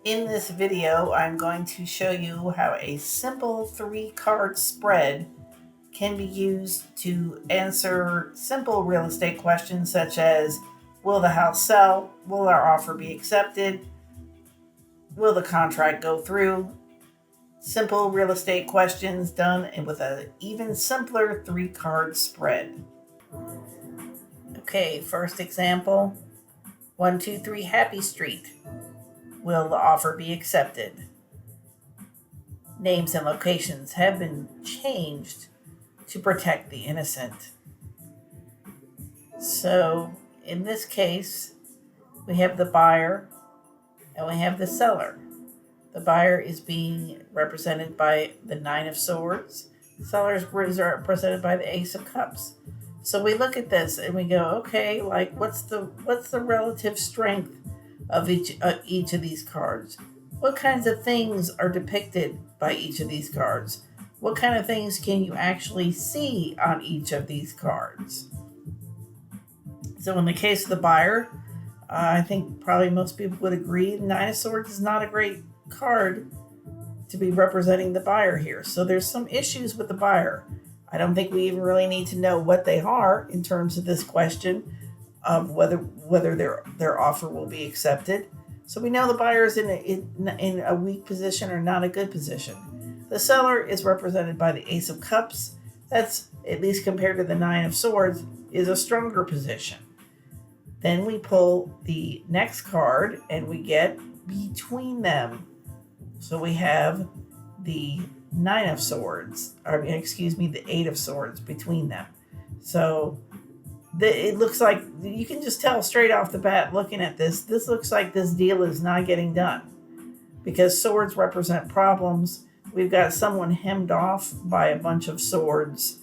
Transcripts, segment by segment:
In this video, I'm going to show you how a simple 3-card spread can be used to answer simple real estate questions such as, will the house sell? Will our offer be accepted? Will the contract go through? Simple real estate questions done with an even simpler 3-card spread. Okay, first example, 123 Happy Street. Will the offer be accepted? Names and locations have been changed to protect the innocent. So in this case, we have the buyer and we have the seller. The buyer is being represented by the 9 of Swords. The seller is represented by the Ace of Cups. So we look at this and we go, okay, like what's the relative strength of each of these cards? What kinds of things are depicted by each of these cards? What kind of things can you actually see on each of these cards? So in the case of the buyer, I think probably most people would agree 9 of Swords is not a great card to be representing the buyer here. So there's some issues with the buyer. I don't think we even really need to know what they are in terms of this question of whether their offer will be accepted. So we know the buyer is in a weak position or not a good position. The seller is represented by the Ace of Cups. That's, at least compared to the 9 of Swords, is a stronger position. Then we pull the next card and we get between them. So we have the 9 of Swords, the 8 of Swords between them. So it looks like you can just tell straight off the bat looking at this looks like this deal is not getting done because swords represent problems. We've got someone hemmed off by a bunch of swords.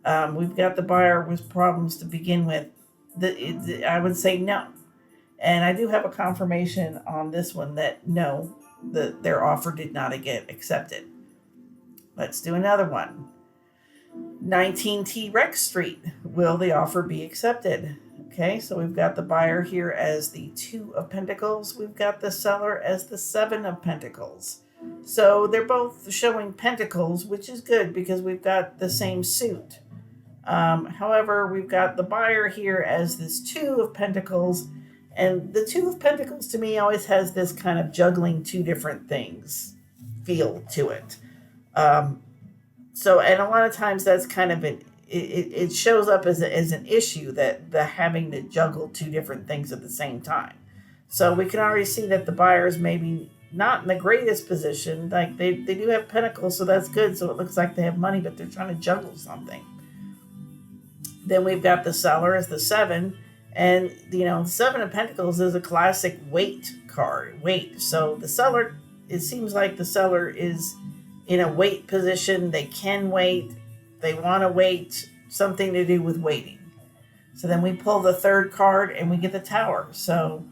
We've got the buyer with problems to begin with. I would say no. And I do have a confirmation on this one that no, their offer did not get accepted. Let's do another one. 19 T Rex Street. Will the offer be accepted? Okay, so we've got the buyer here as the 2 of Pentacles. We've got the seller as the 7 of Pentacles. So they're both showing pentacles, which is good because we've got the same suit. However, we've got the buyer here as this 2 of Pentacles. And the 2 of Pentacles to me always has this kind of juggling 2 different things feel to it. So, and a lot of times that's kind of it shows up as an issue that the having to juggle 2 different things at the same time. So we can already see that the buyer is maybe not in the greatest position. Like they do have pentacles, so that's good. So it looks like they have money, but they're trying to juggle something. Then we've got the seller as the 7. And, the 7 of Pentacles is a classic wait card. Wait. So the seller, it seems like the seller is in a wait position. They can wait. They want to wait. Something to do with waiting. So then we pull the 3rd card and we get the Tower. So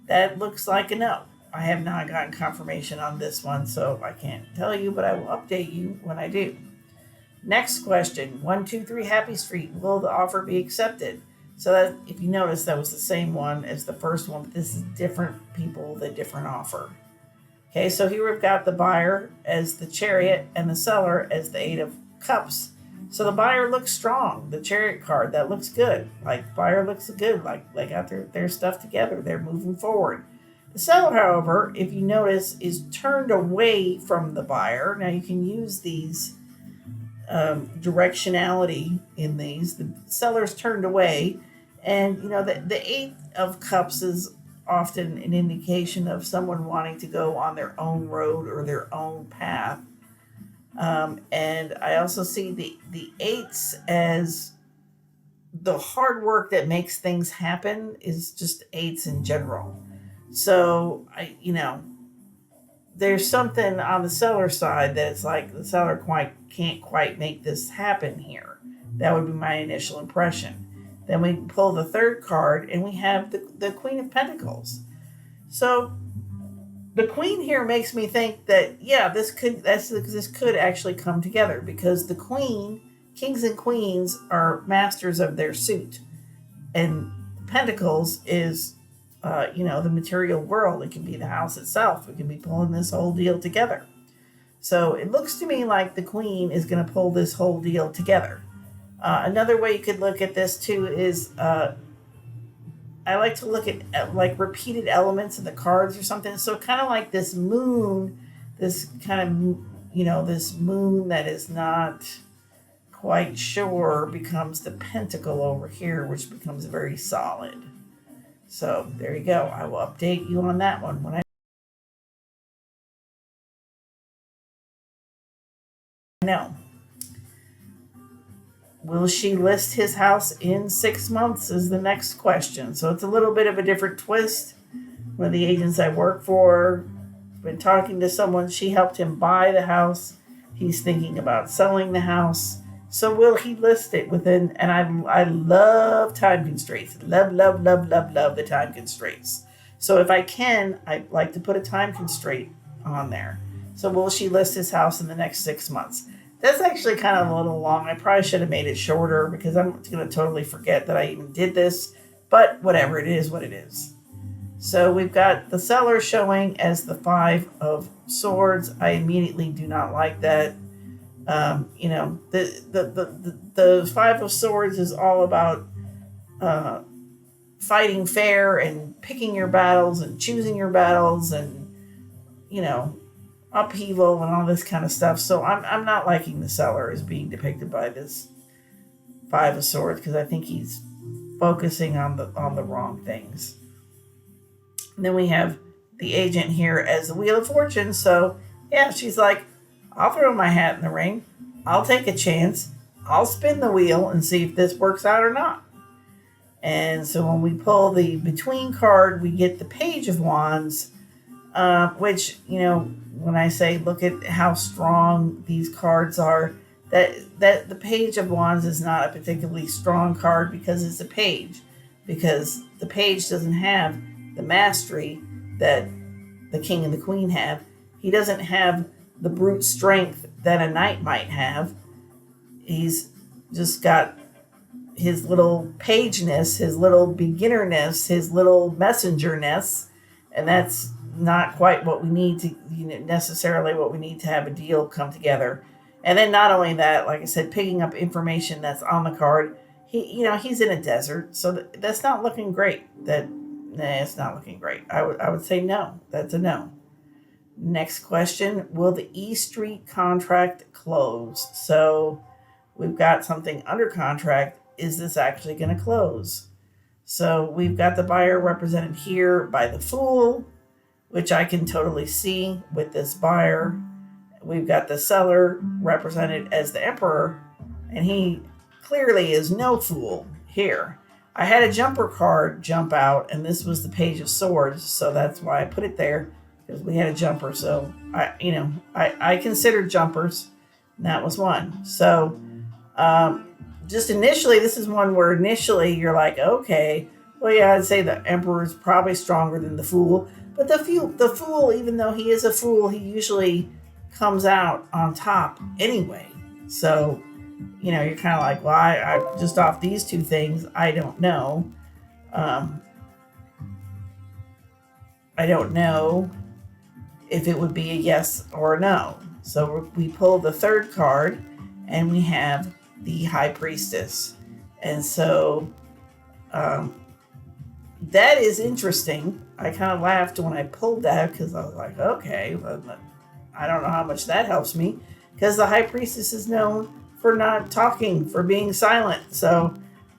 that looks like a no. I have not gotten confirmation on this one, so I can't tell you, but I will update you when I do. Next question. 123 Happy Street. Will the offer be accepted? So that, if you notice, that was the same one as the first one, but this is different people, the different offer. Okay, so here we've got the buyer as the Chariot and the seller as the 8 of Cups. So the buyer looks strong. The Chariot card, that looks good. Like, buyer looks good. Like they got their stuff together. They're moving forward. The seller, however, if you notice, is turned away from the buyer. Now you can use these directionality in these. The seller's turned away, and the 8 of Cups is often an indication of someone wanting to go on their own road or their own path. And I also see the 8s as the hard work that makes things happen is just 8s in general. So there's something on the seller side that it's like the seller can't quite make this happen here. That would be my initial impression. Then we pull the 3rd card and we have the Queen of Pentacles. So the Queen here makes me think that, yeah, this could actually come together because the Queen, kings and queens are masters of their suit. And Pentacles is the material world. It can be the house itself. We can be pulling this whole deal together. So it looks to me like the queen is going to pull this whole deal together. Another way you could look at this too is I like to look at like repeated elements in the cards or something. So kind of like this moon, this kind of, this moon that is not quite sure becomes the pentacle over here, which becomes very solid. So there you go. I will update you on that one when I know. Will she list his house in 6 months is the next question. So it's a little bit of a different twist. One of the agents I work for, been talking to someone. She helped him buy the house. He's thinking about selling the house. So will he list it within, and I love time constraints. Love the time constraints. So if I can, I'd like to put a time constraint on there. So will she list his house in the next 6 months? That's actually kind of a little long. I probably should have made it shorter because I'm going to totally forget that I even did this. But whatever, it is what it is. So we've got the seller showing as the 5 of Swords. I immediately do not like that. The 5 of Swords is all about fighting fair and picking your battles and choosing your battles and, upheaval and all this kind of stuff. So I'm not liking the seller as being depicted by this 5 of Swords because I think he's focusing on the wrong things. And then we have the agent here as the Wheel of Fortune. So yeah, she's like, I'll throw my hat in the ring. I'll take a chance. I'll spin the wheel and see if this works out or not. And so when we pull the Between card, we get the Page of Wands, which, when I say look at how strong these cards are, that the Page of Wands is not a particularly strong card because it's a page. Because the page doesn't have the mastery that the king and the queen have. He doesn't have the brute strength that a knight might have. He's just got his little pageness, his little beginnerness, his little messengerness, and that's not quite what we need to, necessarily what we need to have a deal come together. And then not only that, like I said, picking up information that's on the card. He's in a desert, so that's not looking great. It's not looking great. I would say no. That's a no. Next question, will the E Street contract close? So we've got something under contract. Is this actually going to close? So we've got the buyer represented here by the Fool, which I can totally see with this buyer. We've got the seller represented as the Emperor, and he clearly is no fool here. I had a jumper card jump out, and this was the Page of Swords, so that's why I put it there, because we had a jumper. So I considered jumpers, and that was one. So just initially, this is one where initially you're like, okay, well, yeah, I'd say the Emperor is probably stronger than the Fool, but the Fool, even though he is a fool, he usually comes out on top anyway. So you're kind of like, well, I just off these two things, I don't know. I don't know if it would be a yes or a no. So we pull the third card, and we have the High Priestess. And so that is interesting. I kind of laughed when I pulled that because I was like, okay, well, I don't know how much that helps me, because the High Priestess is known for not talking, for being silent. So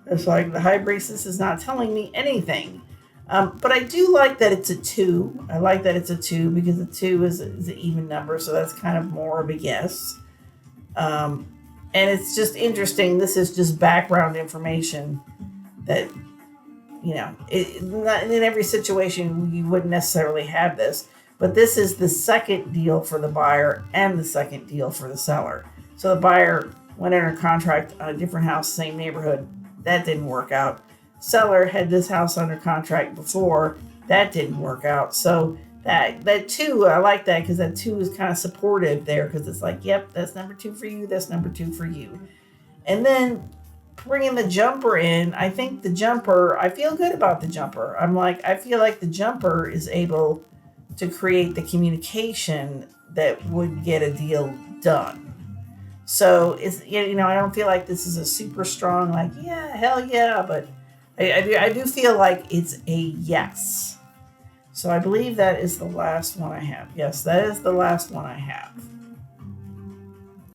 it's like the High Priestess is not telling me anything. But I do like that it's a 2. I like that it's a 2 because a 2 is an even number, so that's kind of more of a yes. And it's just interesting. This is just background information that, not in every situation you wouldn't necessarily have this. But this is the second deal for the buyer and the second deal for the seller. So the buyer went under contract on a different house, same neighborhood. That didn't work out. Seller had this house under contract before. That didn't work out. So that 2, I like that because that 2 is kind of supportive there, because it's like, yep, that's number 2 for you. That's number 2 for you. And then bringing the jumper in, I think I feel good about the jumper. I feel like the jumper is able to create the communication that would get a deal done. So I don't feel like this is a super strong, like, yeah, hell yeah, but I do feel like it's a yes. So I believe that is the last one I have. Yes, that is the last one I have.